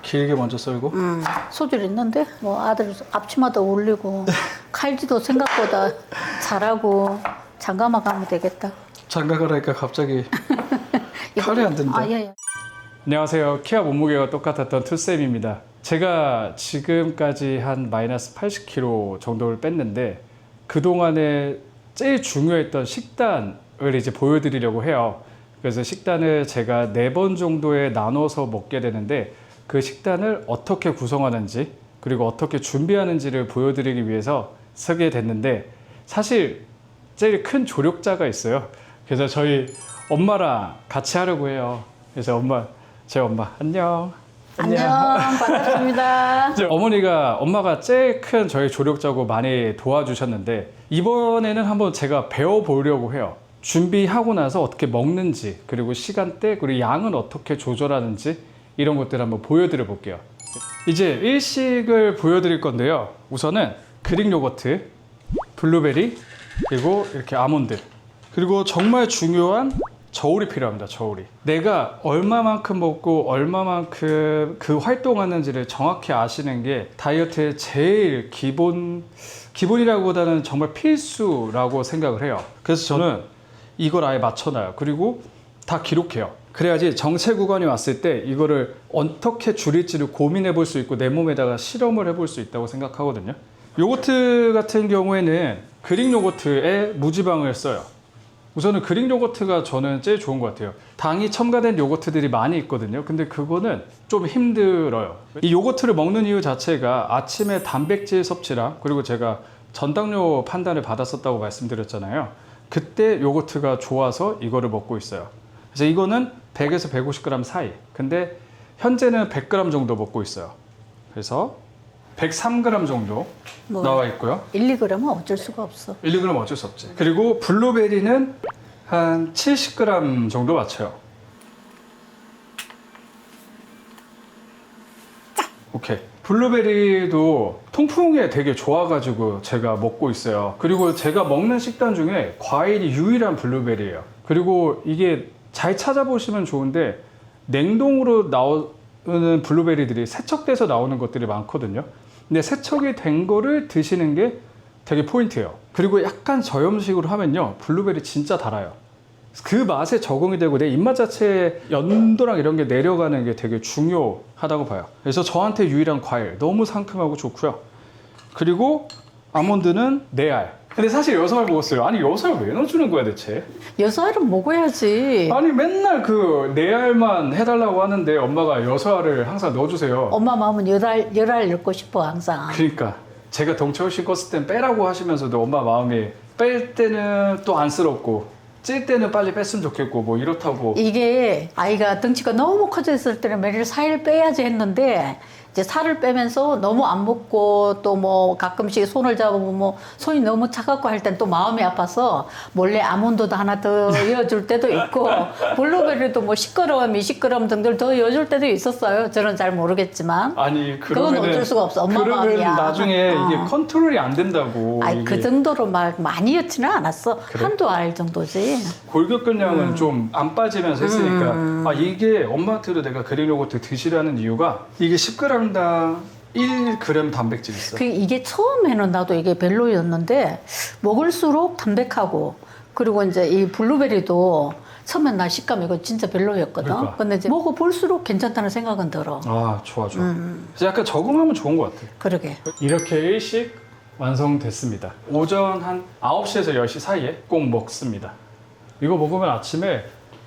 길게 먼저 썰고. 소질 있는데 뭐 아들 앞치마도 올리고 칼질도 생각보다 잘하고 장가만 가면 되겠다. 장가가라니까 갑자기 칼이 안 된다. 아, 예, 예. 안녕하세요. 키와 몸무게가 똑같았던 투쌤입니다. 제가 지금까지 한 마이너스 80kg 정도를 뺐는데 그동안에 제일 중요했던 식단을 이제 보여드리려고 해요. 그래서 식단을 제가 4번 정도에 나눠서 먹게 되는데 그 식단을 어떻게 구성하는지 그리고 어떻게 준비하는지를 보여드리기 위해서 서게 됐는데 사실 제일 큰 조력자가 있어요. 그래서 저희 엄마랑 같이 하려고 해요. 그래서 제 엄마 안녕. 안녕 반갑습니다. 엄마가 제일 큰 저희 조력자고 많이 도와주셨는데 이번에는 한번 제가 배워보려고 해요. 준비하고 나서 어떻게 먹는지 그리고 시간대 그리고 양은 어떻게 조절하는지 이런 것들을 한번 보여드려 볼게요. 이제 일식을 보여드릴 건데요. 우선은 그릭 요거트, 블루베리 그리고 이렇게 아몬드 그리고 정말 중요한 저울이 필요합니다. 저울이. 내가 얼마만큼 먹고 얼마만큼 그 활동하는지를 정확히 아시는 게 다이어트의 제일 기본이라기보다는 정말 필수라고 생각을 해요. 그래서 저는 이걸 아예 맞춰놔요. 그리고 다 기록해요. 그래야지 정체 구간이 왔을 때 이거를 어떻게 줄일지를 고민해 볼 수 있고 내 몸에다가 실험을 해볼 수 있다고 생각하거든요. 요거트 같은 경우에는 그릭 요거트에 무지방을 써요. 우선은 그릭 요거트가 저는 제일 좋은 것 같아요. 당이 첨가된 요거트들이 많이 있거든요. 근데 그거는 좀 힘들어요. 이 요거트를 먹는 이유 자체가 아침에 단백질 섭취랑 그리고 제가 전당뇨 판단을 받았었다고 말씀드렸잖아요. 그때 요거트가 좋아서 이거를 먹고 있어요. 그래서 이거는 100에서 150g 사이. 근데 현재는 100g 정도 먹고 있어요. 그래서 103g 정도 나와 있고요. 1, 2g은 어쩔 수가 없어. 1, 2g 어쩔 수 없지. 그리고 블루베리는 한 70g 정도 맞춰요. 오케이. 블루베리도 통풍에 되게 좋아가지고 제가 먹고 있어요. 그리고 제가 먹는 식단 중에 과일이 유일한 블루베리예요. 그리고 이게 잘 찾아보시면 좋은데 냉동으로 나오는 블루베리들이 세척돼서 나오는 것들이 많거든요. 근데 세척이 된 거를 드시는 게 되게 포인트예요. 그리고 약간 저염식으로 하면요 블루베리 진짜 달아요. 그 맛에 적응이 되고 내 입맛 자체에 연도랑 이런 게 내려가는 게 되게 중요하다고 봐요. 그래서 저한테 유일한 과일, 너무 상큼하고 좋고요. 그리고 아몬드는 4알. 근데 사실 6알 먹었어요. 아니 6알 왜 넣어주는 거야 대체? 6알은 먹어야지. 아니 맨날 그 4알만 해달라고 하는데 엄마가 6알을 항상 넣어주세요. 엄마 마음은 10알 넣고 싶어 항상. 그러니까 제가 덩치 훨씬 컸을 땐 빼라고 하시면서도 엄마 마음이 뺄 때는 또 안쓰럽고 찔 때는 빨리 뺐으면 좋겠고 뭐 이렇다고. 이게 아이가 덩치가 너무 커져 있을 때는 매일 살을 빼야지 했는데 이제 살을 빼면서 너무 안 먹고 또 뭐 가끔씩 손을 잡으면 뭐 손이 너무 차갑고 할 땐 또 마음이 아파서 몰래 아몬드도 하나 더 이어줄 때도 있고 블루베리도 뭐 10g, 20g 정도를 더 이어줄 때도 있었어요. 저는 잘 모르겠지만. 아니 그건 어쩔 수가 없어. 엄마 그러면 마음이야. 나중에 이게 컨트롤이 안 된다고. 아니 이게 그 정도로 막 많이 였지는 않았어. 그래? 한두 알 정도지. 골격근량은 좀 안 빠지면서 했으니까 아 이게 엄마한테도 내가 그릭 요거트 드시라는 이유가 이게 10g당 1g 단백질 있어. 이게 처음에는 나도 이게 별로였는데 먹을수록 담백하고 그리고 이제 이 블루베리도 처음엔 나 식감 이거 진짜 별로였거든. 그러니까. 근데 이제 먹어볼수록 괜찮다는 생각은 들어. 아 좋아. 그래서 약간 적응하면 좋은 것 같아. 그러게. 이렇게 일식 완성됐습니다. 오전 한 9시에서 10시 사이에 꼭 먹습니다. 이거 먹으면 아침에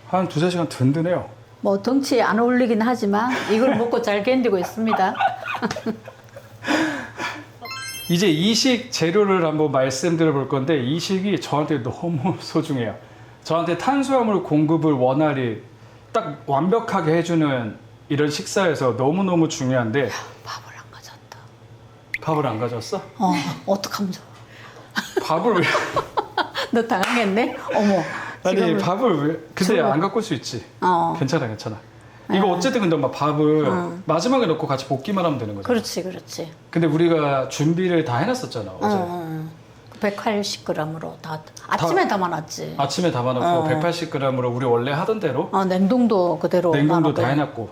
한 2-3시간 든든해요. 뭐 덩치에 안 어울리긴 하지만 이걸 먹고 잘 견디고 있습니다. 이제 이식 재료를 한번 말씀드려 볼 건데 이식이 저한테 너무 소중해요. 저한테 탄수화물 공급을 원활히 딱 완벽하게 해주는 이런 식사에서 너무너무 중요한데 밥을 안 가졌다. 밥을 안 가져왔어? 어떡하면 좋아. 밥을 왜? 너 당황했네? 어머. 아니 지금 밥을 왜? 근데 안 갖고 올 수 있지. 괜찮아. 이거 어쨌든 근데 엄마 밥을 마지막에 넣고 같이 볶기만 하면 되는 거잖아. 그렇지. 근데 우리가 준비를 다 해놨었잖아 어제. 180g으로 다 아침에 담아놨지. 아침에 담아놓고 180g으로 우리 원래 하던 대로 냉동도 그대로 냉동도 놔놓고. 다 해놨고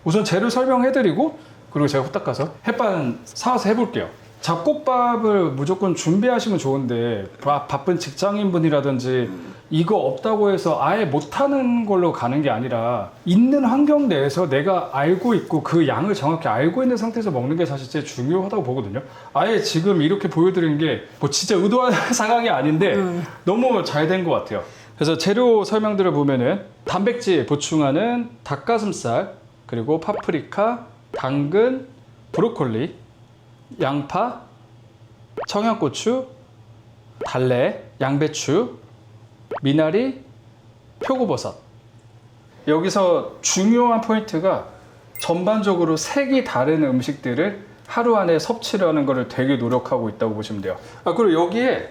우선 재료 설명해드리고 그리고 제가 후딱 가서 햇반 사와서 해볼게요. 잡곡밥을 무조건 준비하시면 좋은데 바쁜 직장인분이라든지 이거 없다고 해서 아예 못하는 걸로 가는 게 아니라 있는 환경 내에서 내가 알고 있고 그 양을 정확히 알고 있는 상태에서 먹는 게 사실 제일 중요하다고 보거든요. 아예 지금 이렇게 보여드리는 게 뭐 진짜 의도한 상황이 아닌데 너무 잘 된 것 같아요. 그래서 재료 설명들을 보면은 단백질 보충하는 닭가슴살, 그리고 파프리카, 당근, 브로콜리, 양파, 청양고추, 달래, 양배추, 미나리, 표고버섯. 여기서 중요한 포인트가 전반적으로 색이 다른 음식들을 하루 안에 섭취를 하는 것을 되게 노력하고 있다고 보시면 돼요. 그리고 여기에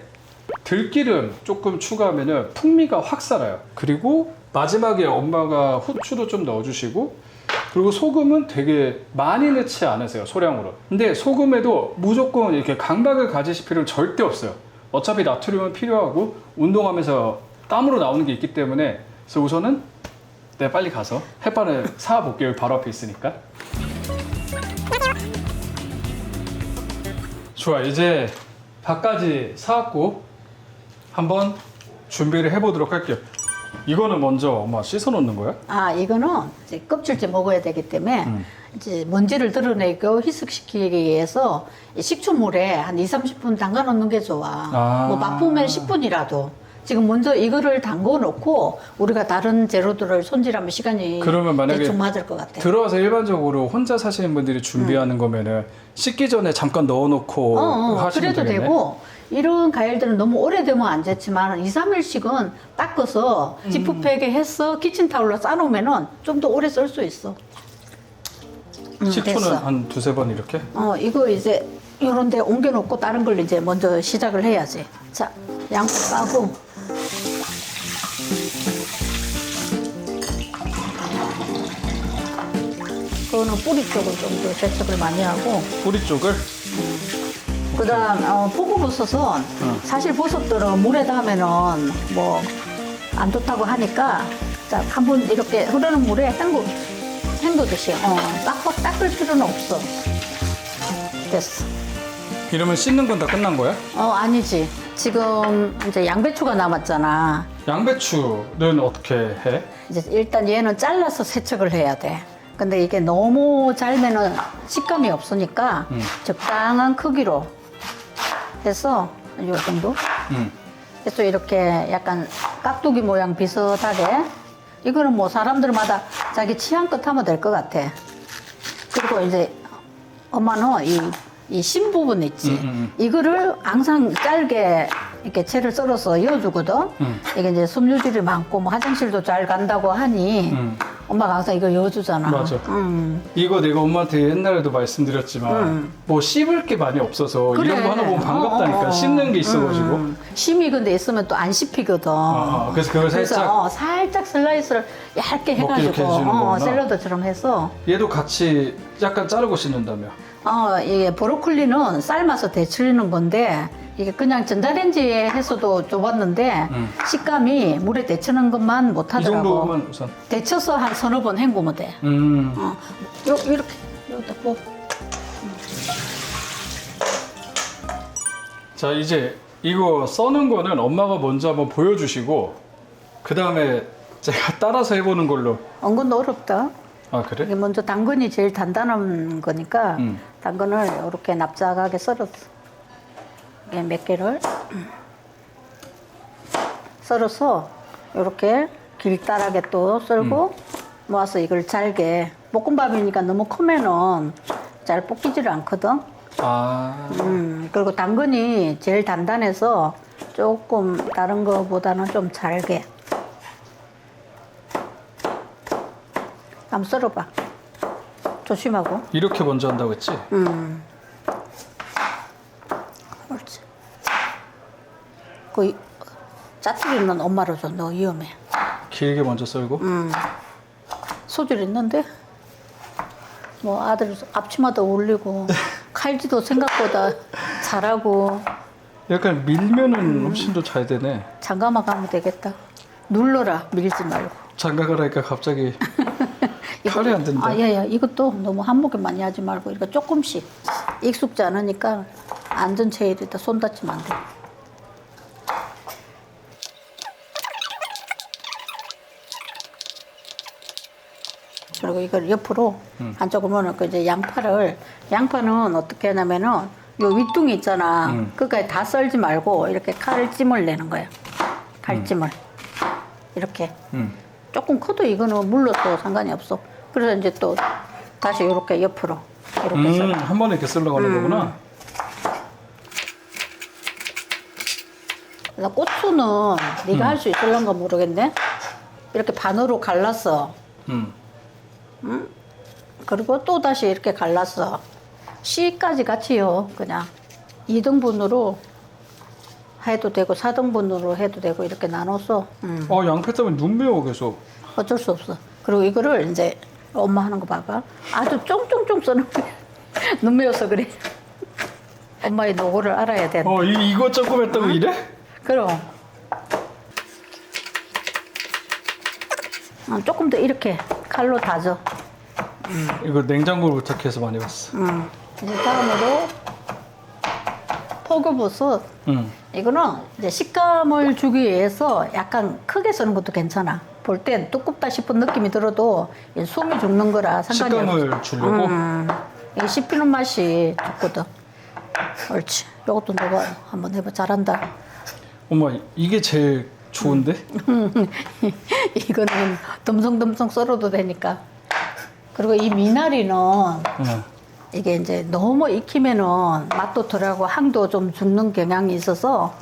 들기름 조금 추가하면 풍미가 확 살아요. 그리고 마지막에 엄마가 후추도 좀 넣어주시고, 그리고 소금은 되게 많이 넣지 않으세요, 소량으로. 근데 소금에도 무조건 이렇게 강박을 가지실 필요는 절대 없어요. 어차피 나트륨은 필요하고 운동하면서 땀으로 나오는 게 있기 때문에. 그래서 우선은 내가 빨리 가서 햇반을 사와볼게요. 바로 앞에 있으니까. 좋아, 이제 밥까지 사왔고 한번 준비를 해보도록 할게요. 이거는 먼저 엄마 씻어 놓는 거야? 이거는 이제 껍질째 먹어야 되기 때문에 이제 먼지를 드러내고 희석시키기 위해서 이 식초물에 한 2-30분 담가 놓는 게 좋아. 뭐 바쁘면 10분이라도. 지금 먼저 이거를 담궈 놓고 우리가 다른 재료들을 손질하면 시간이 그러면 만약에 대충 맞을 것 같아. 들어와서 일반적으로 혼자 사시는 분들이 준비하는 거면은 씻기 전에 잠깐 넣어놓고 하시면 그래도 되겠네? 되고, 이런 과일들은 너무 오래되면 안 좋지만 2-3일씩은 닦아서 지프백에 해서 키친타올로 싸놓으면 좀 더 오래 쓸 수 있어. 식초는 됐어. 한 2-3번 이렇게? 이거 이제 요런 데 옮겨놓고 다른 걸 이제 먼저 시작을 해야지. 자, 양파 까고. 그거는 뿌리 쪽을 좀 더 세척을 많이 하고. 뿌리 쪽을? 그 다음, 포고버섯은 사실 버섯들은 물에 닿으면은 뭐 안 좋다고 하니까, 자, 한번 이렇게 흐르는 물에 헹구듯이, 빡빡 닦을 필요는 없어. 됐어. 이러면 씻는 건 다 끝난 거야? 아니지. 지금 이제 양배추가 남았잖아. 양배추는 어떻게 해? 이제 일단 얘는 잘라서 세척을 해야 돼. 근데 이게 너무 잘면은 식감이 없으니까 적당한 크기로 해서 요 정도? 그래서 이렇게 약간 깍두기 모양 비슷하게. 이거는 뭐 사람들마다 자기 취향껏 하면 될 것 같아. 그리고 이제 엄마는 이 심 부분 있지. 이거를 항상 짧게 이렇게 채를 썰어서 이어주거든. 이게 이제 섬유질이 많고 뭐 화장실도 잘 간다고 하니 엄마가 항상 이거 이어주잖아. 맞아. 이거 내가 엄마한테 옛날에도 말씀드렸지만 뭐 씹을 게 많이 없어서 그래. 이런 거 하나 보면 반갑다니까. 씹는 게 있어가지고. 심이 근데 있으면 또 안 씹히거든. 그래서 그걸 살짝 살짝 슬라이스를 얇게 먹기 좋게 해가지고 해주는 거구나. 샐러드처럼 해서. 얘도 같이 약간 자르고 씻는다며. 이게 브로콜리는 삶아서 데치는 건데 이게 그냥 전자레인지에 해서도 좋았는데 식감이 물에 데치는 것만 이 못하더라고. 정도만 우선. 데쳐서 한 서너 번 헹구면 돼. 이렇게 여기다 뭐. 자, 이제 이거 써는 거는 엄마가 먼저 한번 보여주시고 그 다음에 제가 따라서 해보는 걸로. 은근 어렵다. 그래? 이게 먼저 당근이 제일 단단한 거니까 당근을 이렇게 납작하게 썰었어. 이게 몇 개를 썰어서 이렇게 길다랗게 또 썰고 모아서 이걸 잘게. 볶음밥이니까 너무 크면은 잘 볶이지를 않거든. 그리고 당근이 제일 단단해서 조금 다른 거보다는 좀 잘게. 한번 썰어봐. 조심하고. 이렇게 먼저 한다고 했지? 옳지. 그 짜투리는 엄마로 줘. 너 위험해. 길게 먼저 썰고. 소질 있는데? 뭐 아들 앞치마도 올리고 칼질도 생각보다 잘하고. 약간 밀면은 훨씬 더 잘 되네. 장가마 가면 되겠다. 눌러라. 밀지 말고. 장가 가라니까 갑자기 칼이 안 된다. 아, 예. 이것도 너무 한목에 많이 하지 말고 이렇게 조금씩 익숙지 않으니까 안전체일이다. 손 다치면 안 돼. 그리고 이걸 옆으로 한쪽으로 넣고 이제 양파는 어떻게 하냐면은 요 윗둥이 있잖아. 그까지 다 썰지 말고 이렇게 칼찜을 내는 거야. 칼찜을 이렇게 조금 커도 이거는 물러도 상관이 없어. 그래서 이제 또 다시 이렇게 옆으로 이렇게 썰어. 한 번에 이렇게 썰러 가는 거구나. 그래서 고추는 네가 할 수 있을런가 모르겠네. 이렇게 반으로 갈랐어. 그리고 또 다시 이렇게 갈랐어. 씨까지 같이요. 그냥 2등분으로 해도 되고 4등분으로 해도 되고 이렇게 나눠서 양파 때문에 눈 매워 계속. 어쩔 수 없어. 그리고 이거를 이제 엄마 하는 거 봐봐. 아주 쫑쫑쫑 써는 거야. 눈 매워서 그래. 엄마의 노고를 알아야 돼. 이거 조금 했다고 이래? 그럼 조금 더 이렇게 칼로 다져. 이거 냉장고를 부탁해서 많이 봤어. 이제 다음으로 포교버섯. 이거는 이제 식감을 주기 위해서 약간 크게 써는 것도 괜찮아. 볼 땐 두껍다 싶은 느낌이 들어도 숨이 죽는 거라 상관이 없어. 식감을 주려고? 이게 씹히는 맛이 좋거든. 옳지. 이것도 너가 한번 해봐. 잘한다. 엄마 이게 제일 좋은데? 이거는 듬성듬성 썰어도 되니까. 그리고 이 미나리는 이게 이제 너무 익히면은 맛도 덜하고 향도 좀 죽는 경향이 있어서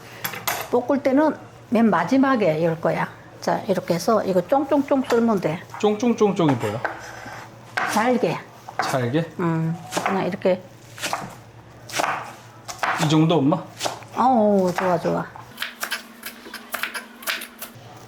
볶을 때는 맨 마지막에 열 거야. 자, 이렇게 해서 이거 쫑쫑쫑 썰면 돼. 쫑쫑쫑쫑이 뭐야? 잘게. 잘게? 그냥 이렇게. 이 정도 엄마? 어우, 좋아.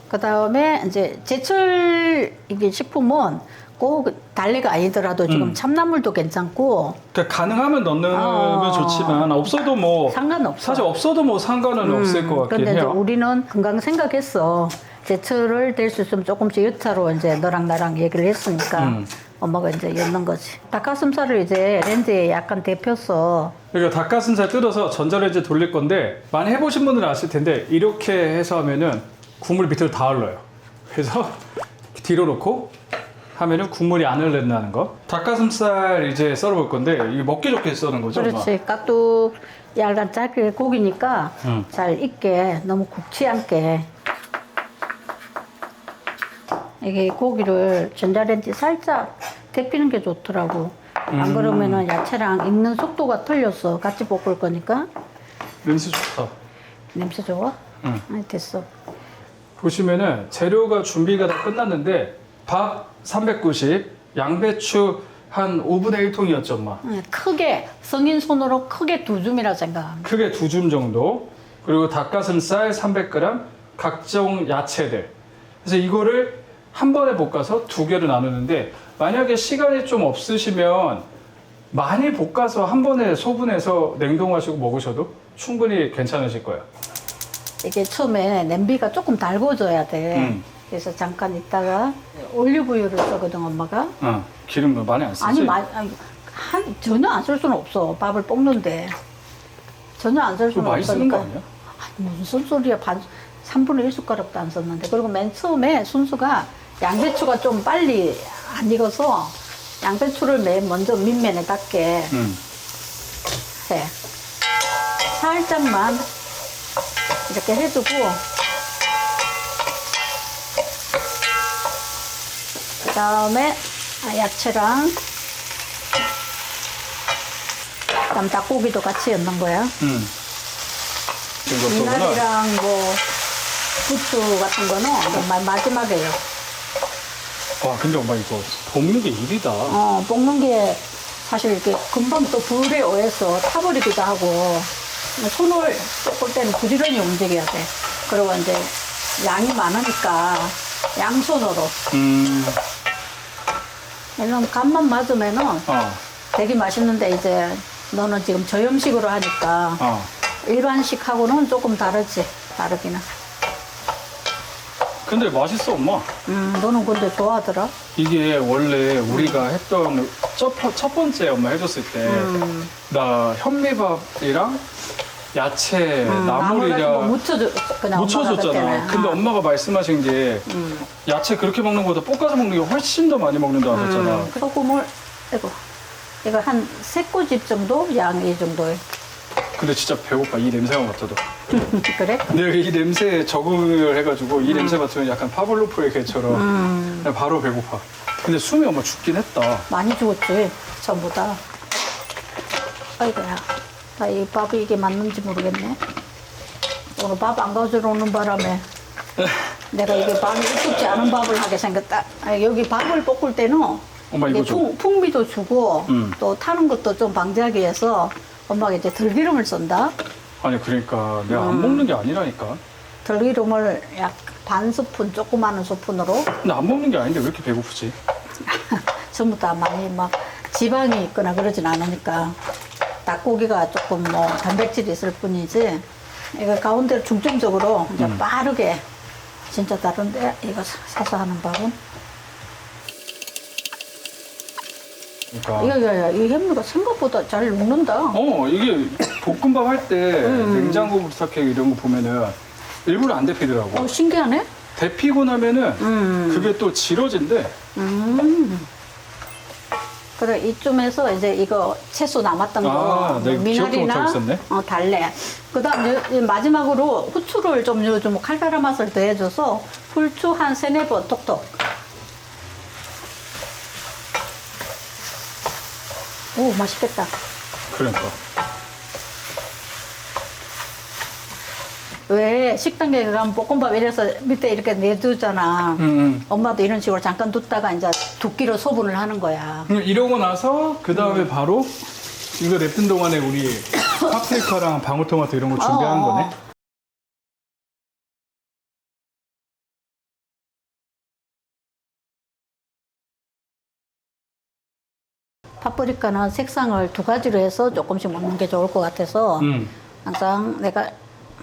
그 다음에 이제 제철 이게 식품은 꼭 달래가 아니더라도 지금 참나물도 괜찮고. 그러니까 가능하면 넣으면 좋지만 없어도 뭐 상관없어. 사실 없어도 뭐 상관은 없을 것 같긴 근데 이제 해요. 우리는 건강 생각했어. 제철을 될 수 있으면 조금씩 여차로 이제 너랑 나랑 얘기를 했으니까 엄마가 이제 엮는 거지. 닭가슴살을 이제 렌즈에 약간 데펴서. 그러니까 닭가슴살 뜯어서 전자레인지 돌릴 건데 많이 해보신 분들은 아실 텐데 이렇게 해서 하면은 국물 밑으로 다 흘러요. 그래서 뒤로 놓고 하면은 국물이 안 흘린다는 거. 닭가슴살 이제 썰어볼 건데 이게 먹기 좋게 써는 거죠? 그렇지. 깍둑 얇은 짧게 고기니까 잘 익게 너무 굽지 않게. 이게 고기를 전자레인지 살짝 데피는 게 좋더라고. 안 그러면은 야채랑 익는 속도가 틀렸어. 같이 볶을 거니까. 냄새 좋다. 냄새 좋아? 아니, 됐어. 보시면은 재료가 준비가 다 끝났는데 밥 390, 양배추 한 5분의 1통이었죠, 엄마? 크게 성인 손으로 크게 2줌이라 생각합니다. 크게 2줌 정도. 그리고 닭가슴살 300g, 각종 야채들. 그래서 이거를 한 번에 볶아서 2개로 나누는데 만약에 시간이 좀 없으시면 많이 볶아서 한 번에 소분해서 냉동하시고 먹으셔도 충분히 괜찮으실 거예요. 이게 처음에 냄비가 조금 달궈져야 돼. 그래서 잠깐 있다가 올리브유를 쓰거든, 엄마가. 기름 많이 안 쓰지? 전혀 안 쓸 수는 없어. 밥을 볶는데. 전혀 안 쓸 수는 많이 쓰는 거 없으니까. 아니야? 무슨 소리야. 3분의 1숟가락도 안 썼는데. 그리고 맨 처음에 순수가 양배추가 좀 빨리 안 익어서 양배추를 맨 먼저 밑면에 닿게 해. 살짝만 이렇게 해두고 그 다음에 야채랑 그다음 닭고기도 같이 넣는 거야. 미나리랑 뭐 부추 같은 거는 정말 마지막에요. 와, 근데 엄마 이거 볶는 게 일이다. 볶는 게 사실 이렇게 금방 또 불에 오해서 타버리기도 하고 손을 볶을 때는 부지런히 움직여야 돼. 그리고 이제 양이 많으니까 양손으로. 이런 간만 맞으면은 되게 맛있는데 이제 너는 지금 저염식으로 하니까 일반식하고는 조금 다르지. 다르기는. 근데 맛있어, 엄마. 너는 근데 좋아하더라. 이게 원래 우리가 했던 첫 번째 엄마 해줬을 때 나 현미밥이랑 야채, 나물이랑 뭐 나물이랑 묻혀줘 그냥 엄마가 묻혀줬잖아. 그때는. 근데 엄마가 말씀하신 게 야채 그렇게 먹는 것보다 볶아서 먹는 게 훨씬 더 많이 먹는다고 하셨잖아. 소금을 이거 한 3꼬집 정도 양 이 정도에. 근데 진짜 배고파. 이 냄새만 맡아도. 그래? 내가 이 냄새에 적응을 해가지고 이 냄새 맡으면 약간 파블로프의 개처럼 그냥 바로 배고파. 근데 숨이 엄마 죽긴 했다. 많이 죽었지 전부 다. 아이고야, 나 이 밥이 이게 맞는지 모르겠네. 오늘 밥 안 가져러 오는 바람에 내가 이게 밥이 익지 않은 밥을 하게 생겼다. 여기 밥을 볶을 때는 엄마 이거 이게 줘. 풍미도 주고 또 타는 것도 좀 방지하기 위해서 엄마가 이제 들기름을 쓴다. 아니 그러니까 내가 안 먹는 게 아니라니까. 들기름을 약 반 스푼, 조그마한 스푼으로 근데 안 먹는 게 아닌데 왜 이렇게 배고프지? 전부 다 많이 막 지방이 있거나 그러진 않으니까 닭고기가 조금 뭐 단백질이 있을 뿐이지 이거 가운데로 중점적으로 이제 빠르게 진짜 다른데 이거 사서 하는 밥은 그러니까 이 현미가 생각보다 잘 녹는다. 이게 볶음밥 할 때 냉장고 부탁해 이런 거 보면은 일부러 안 데피더라고. 신기하네. 데피고 나면은 그게 또 질어진대. 그래 이쯤에서 이제 이거 채소 남았던 거 내가 기억도 못하고 있었네. 달래. 그다음 마지막으로 후추를 좀 요즘 칼칼한 맛을 더해줘서 후추 한 3-4번 톡톡. 오 맛있겠다. 그러니까. 왜 식당에 가면 볶음밥 이래서 밑에 이렇게 내두잖아. 엄마도 이런 식으로 잠깐 뒀다가 이제 두끼로 소분을 하는 거야. 이러고 나서 그 다음에 바로 이거 냅둔 동안에 우리 파프리카랑 방울토마토 이런 거 준비한 거네. 파프리카는 색상을 2가지로 해서 조금씩 먹는 게 좋을 것 같아서 항상 내가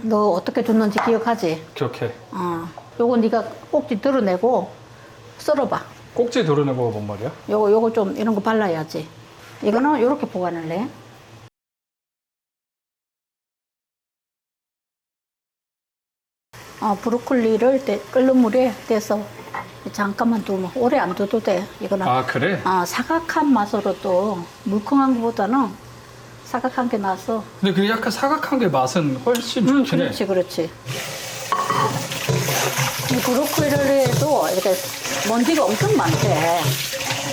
너 어떻게 줬는지 기억하지? 기억해. 요거 네가 꼭지 드러내고 썰어봐. 꼭지 도려내고 뭔 말이야? 요거 좀 이런 거 발라야지. 이거는 요렇게 보관할래. 브로콜리를 끓는 물에 떼서 잠깐만 두면 오래 안 둬도 돼. 이거는 그래? 사각한 맛으로 또 물컹한 것보다는 사각한 게 나서. 근데 그 약간 사각한 게 맛은 훨씬 좋긴 해. 그렇지. 이 브로콜리에도 이렇게 먼지가 엄청 많대.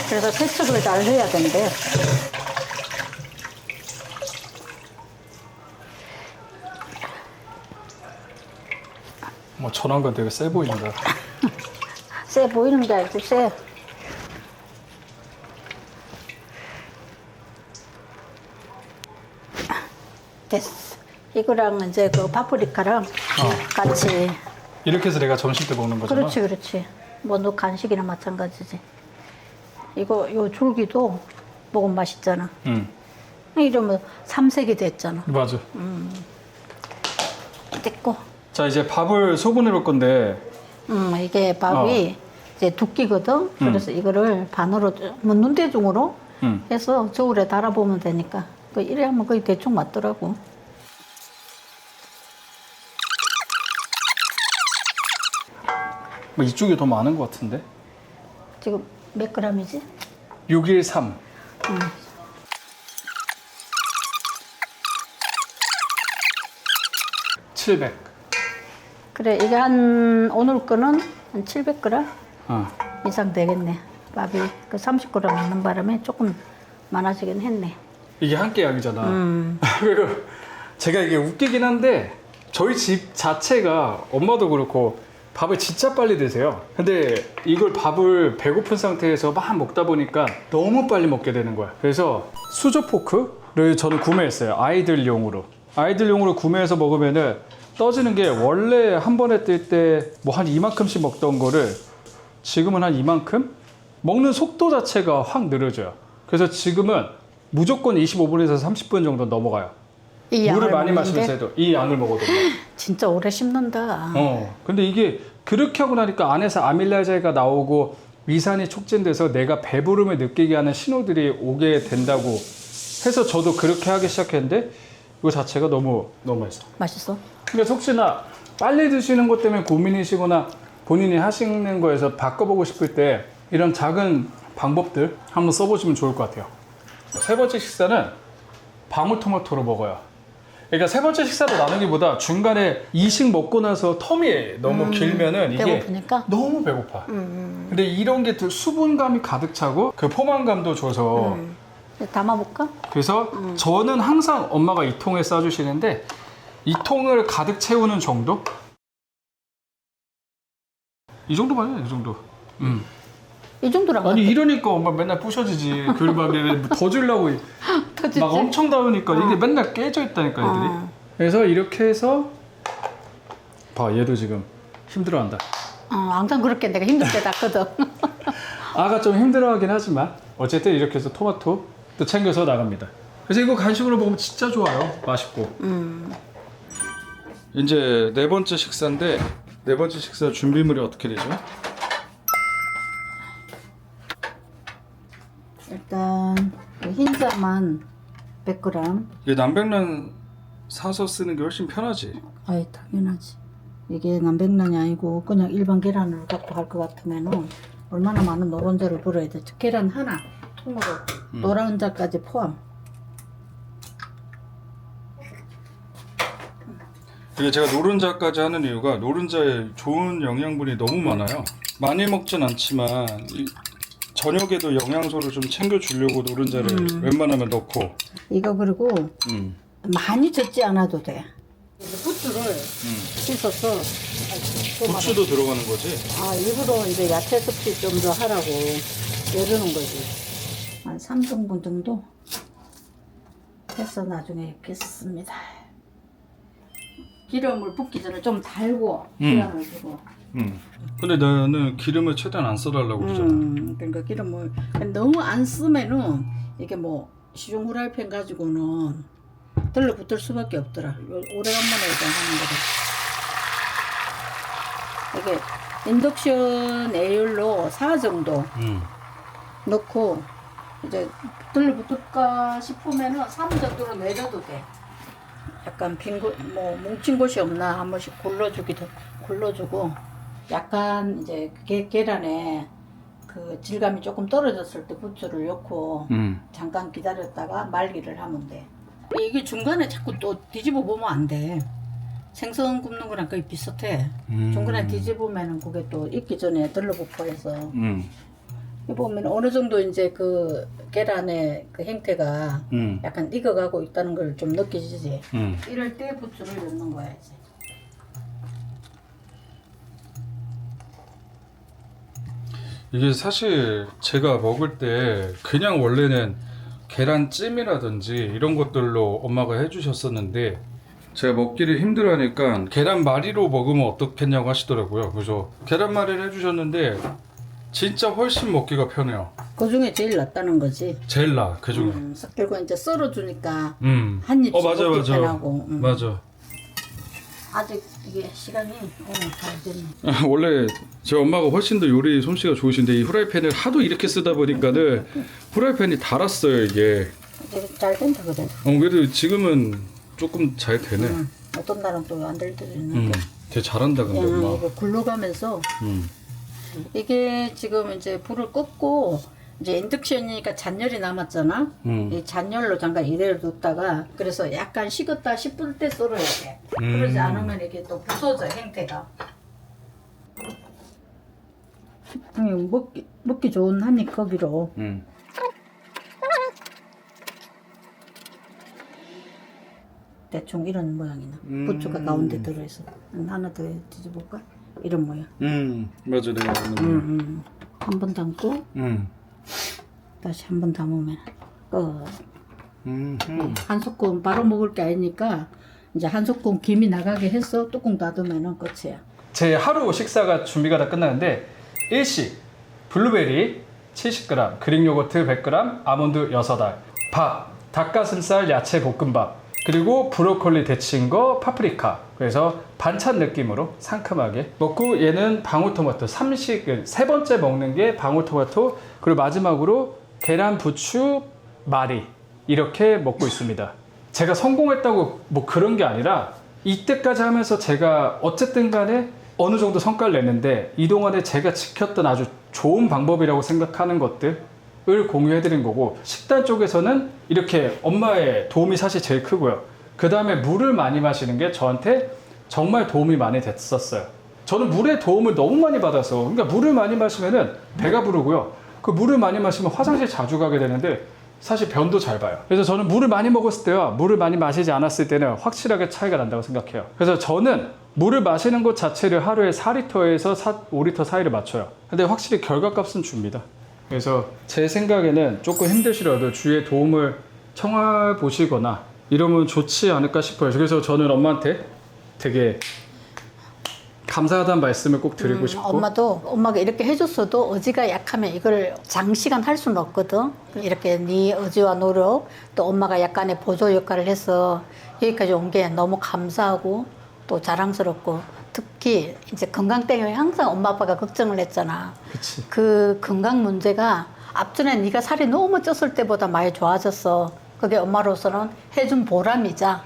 그래서 세척을 잘 해야 된대. 뭐 전화가 되게 세 보인다. 세 보이는 게 아주 세. 됐어. 이거랑 이제 그 파프리카랑 같이. 이렇게 해서 내가 점심 때 먹는 거잖아. 그렇지. 뭐 너 간식이나 마찬가지지. 요 줄기도 먹으면 맛있잖아. 이러면 삼색이 됐잖아. 맞아. 됐고. 자 이제 밥을 소분해 볼 건데 이게 밥이 이제 두끼거든. 그래서 이거를 반으로 뭐 눈대중으로 해서 저울에 달아보면 되니까. 이래 하면 거의 대충 맞더라고. 뭐 이쪽이 더 많은 것 같은데? 지금 몇 그램이지? 613. 700. 그래 이게 오늘 거는 한 700g 이상 되겠네. 밥이 그 30g 먹는 바람에 조금 많아지긴 했네. 이게 한 끼 양이잖아. 그리고 제가 이게 웃기긴 한데 저희 집 자체가 엄마도 그렇고 밥을 진짜 빨리 드세요. 근데 이걸 밥을 배고픈 상태에서 막 먹다 보니까 너무 빨리 먹게 되는 거야. 그래서 수저 포크를 저는 구매했어요. 아이들용으로 구매해서 먹으면은 떠지는 게 원래 한 번에 뜰 때 뭐 한 이만큼씩 먹던 거를 지금은 한 이만큼? 먹는 속도 자체가 확 느려져요. 그래서 지금은 무조건 25분에서 30분 정도 넘어가요. 이 양을 물을 많이 먹는데 마시면서 해도 이 양을 먹어도. 진짜 오래 씹는다. 근데 이게 그렇게 하고 나니까 안에서 아밀라제가 나오고 위산이 촉진돼서 내가 배부름을 느끼게 하는 신호들이 오게 된다고 해서 저도 그렇게 하기 시작했는데 이거 자체가 너무 맛있어. 맛있어? 그래서 혹시나 빨리 드시는 것 때문에 고민이시거나 본인이 하시는 거에서 바꿔보고 싶을 때 이런 작은 방법들 한번 써보시면 좋을 것 같아요. 세 번째 식사는 방울토마토로 먹어요. 그러니까 세 번째 식사로 나누기보다 중간에 이식 먹고 나서 텀이 너무 길면은 이게 배고프니까? 너무 배고파. 근데 이런 게 수분감이 가득 차고 그 포만감도 줘서 담아볼까? 그래서 저는 항상 엄마가 이 통에 싸주시는데 이 통을 가득 채우는 정도? 이 정도만 해, 이 정도. 이 정도란 거 아니 같아. 이러니까 엄마 맨날 부셔지지. 그리고 막 더 주려고 터지지? 막 엄청 다우니까 이게 맨날 깨져 있다니까 애들이. 그래서 이렇게 해서 봐, 얘도 지금 힘들어한다. 항상 그렇게 내가 힘들게 닦거든. 아가 좀 힘들어하긴 하지만 어쨌든 이렇게 해서 토마토 또 챙겨서 나갑니다. 그래서 이거 간식으로 먹으면 진짜 좋아요. 맛있고. 이제 네 번째 식사인데 네 번째 식사 준비물이 어떻게 되죠? 일단 흰자만 100g. 이게 남백란 사서 쓰는 게 훨씬 편하지. 아이 당연하지. 이게 남백란이 아니고 그냥 일반 계란을 갖고 할 것 같으면은 얼마나 많은 노른자를 불어야 돼. 계란 하나 통으로 노른자까지 포함. 이게 제가 노른자까지 하는 이유가 노른자에 좋은 영양분이 너무 많아요. 많이 먹진 않지만 저녁에도 영양소를 좀 챙겨주려고 노른자를 웬만하면 넣고. 이거 그리고 많이 젓지 않아도 돼. 부추를 씻어서 부추도 들어가는 거지? 일부러 이제 야채 섭취 좀 더 하라고 이러는 거지. 한 3등분 정도 해서 나중에 겠습니다. 기름을 붓기 전에 좀 달고 기름을 주고. 근데 나는 기름을 최대한 안 써달라고 그러잖아. 그러니까 기름을 너무 안 쓰면은 이게 뭐 시중 후라이팬 가지고는 들러붙을 수밖에 없더라. 오래간만에 일단 하는 거다. 이게 인덕션 에일로 4 정도 넣고 이제 들러붙을까 싶으면은 3 정도로 내려도 돼. 약간 빈 곳, 뭐 뭉친 곳이 없나 한 번씩 골라주고 약간 이제 계란에 그 질감이 조금 떨어졌을 때 부추를 넣고 잠깐 기다렸다가 말기를 하면 돼. 이게 중간에 자꾸 또 뒤집어 보면 안 돼. 생선 굽는 거랑 거의 비슷해. 중간에 뒤집으면은 그게 또 익기 전에 들러붙고 해서. 이 보면 어느 정도 이제 그 계란의 그 형태가 약간 익어가고 있다는 걸 좀 느끼지. 이럴 때 부추를 넣는 거야 이제. 이게 사실 제가 먹을 때 그냥 원래는 계란찜이라든지 이런 것들로 엄마가 해주셨었는데 제가 먹기를 힘들어하니까 계란말이로 먹으면 어떻겠냐고 하시더라고요. 그래서 계란말이를 해주셨는데 진짜 훨씬 먹기가 편해요. 그 중에 제일 낫다는 거지. 제일 나아, 그 중에. 그리고 이제 썰어주니까 맞아, 한 입씩 먹기 맞아. 편하고. 맞아. 아직 이게 시간이 잘 됐네. 원래 제 엄마가 훨씬 더 요리 솜씨가 좋으신데 이 후라이팬을 하도 이렇게 쓰다 보니까는 후라이팬이 닳았어요 이게. 이제 잘 된다 그래도. 그래도 지금은 조금 잘 되네. 어떤 날은 또 안 될 때도 있는데. 되게 잘한다 근데 엄마. 이거 굴러가면서 이게 지금 이제 불을 껐고 이제 인덕션이니까 잔열이 남았잖아. 이 잔열로 잠깐 이대로 뒀다가 그래서 약간 식었다 싶을 때 썰어야 돼. 그러지 않으면 이게 또 부서져 형태가. 먹기 좋은 한 입 크기로. 대충 이런 모양이나 부추가 가운데 들어있어. 하나 더 뒤집어볼까? 이런 모양. 맞아 내가 아는 한 번 담고 다시 한 번 담으면 한 소끔 바로 먹을 게 아니니까 이제 한 소끔 김이 나가게 해서 뚜껑 닫으면 끝이야. 제 하루 식사가 준비가 다 끝나는데 일식 블루베리 70g, 그릭 요거트 100g, 아몬드 6알, 밥, 닭가슴살 야채 볶음밥, 그리고 브로콜리 데친 거, 파프리카. 그래서 반찬 느낌으로 상큼하게 먹고, 얘는 방울토마토, 삼식은 세 번째 먹는 게 방울토마토, 그리고 마지막으로 계란, 부추, 마리, 이렇게 먹고 있습니다. 제가 성공했다고 뭐 그런 게 아니라 이때까지 하면서 제가 어쨌든 간에 어느 정도 성과를 냈는데, 이동안에 제가 지켰던 아주 좋은 방법이라고 생각하는 것들을 공유해드린 거고, 식단 쪽에서는 이렇게 엄마의 도움이 사실 제일 크고요. 그 다음에 물을 많이 마시는 게 저한테 정말 도움이 많이 됐었어요. 저는 물의 도움을 너무 많이 받아서, 그러니까 물을 많이 마시면은 배가 부르고요. 그 물을 많이 마시면 화장실 자주 가게 되는데 사실 변도 잘 봐요. 그래서 저는 물을 많이 먹었을 때와 물을 많이 마시지 않았을 때는 확실하게 차이가 난다고 생각해요. 그래서 저는 물을 마시는 것 자체를 하루에 4리터에서 5리터 사이를 맞춰요. 근데 확실히 결과값은 줍니다. 그래서 제 생각에는 조금 힘드시더라도 주위에 도움을 청해보시거나 이러면 좋지 않을까 싶어요. 그래서 저는 엄마한테 되게 감사하다는 말씀을 꼭 드리고 싶고, 엄마가 이렇게 해줬어도 의지가 약하면 이걸 장시간 할 수는 없거든. 이렇게 네 의지와 노력, 또 엄마가 약간의 보조 역할을 해서 여기까지 온 게 너무 감사하고 또 자랑스럽고, 특히 이제 건강 때문에 항상 엄마 아빠가 걱정을 했잖아. 그치. 그 건강 문제가 앞전에 네가 살이 너무 쪘을 때보다 많이 좋아졌어. 그게 엄마로서는 해준 보람이자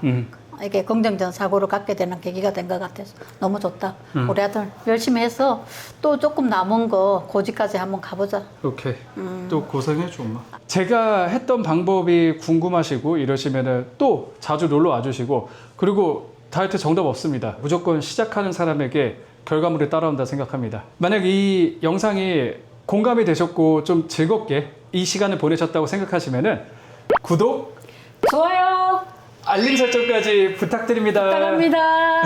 이게 긍정적 사고를 갖게 되는 계기가 된 것 같아서 너무 좋다. 우리 아들 열심히 해서 또 조금 남은 거 고지까지 한번 가보자. 오케이. 또 고생해줘, 엄마. 제가 했던 방법이 궁금하시고 이러시면은 또 자주 놀러 와주시고, 그리고 다이어트 정답 없습니다. 무조건 시작하는 사람에게 결과물이 따라온다 생각합니다. 만약 이 영상이 공감이 되셨고 좀 즐겁게 이 시간을 보내셨다고 생각하시면은 구독, 좋아요. 알림 설정까지 부탁드립니다. 부탁합니다.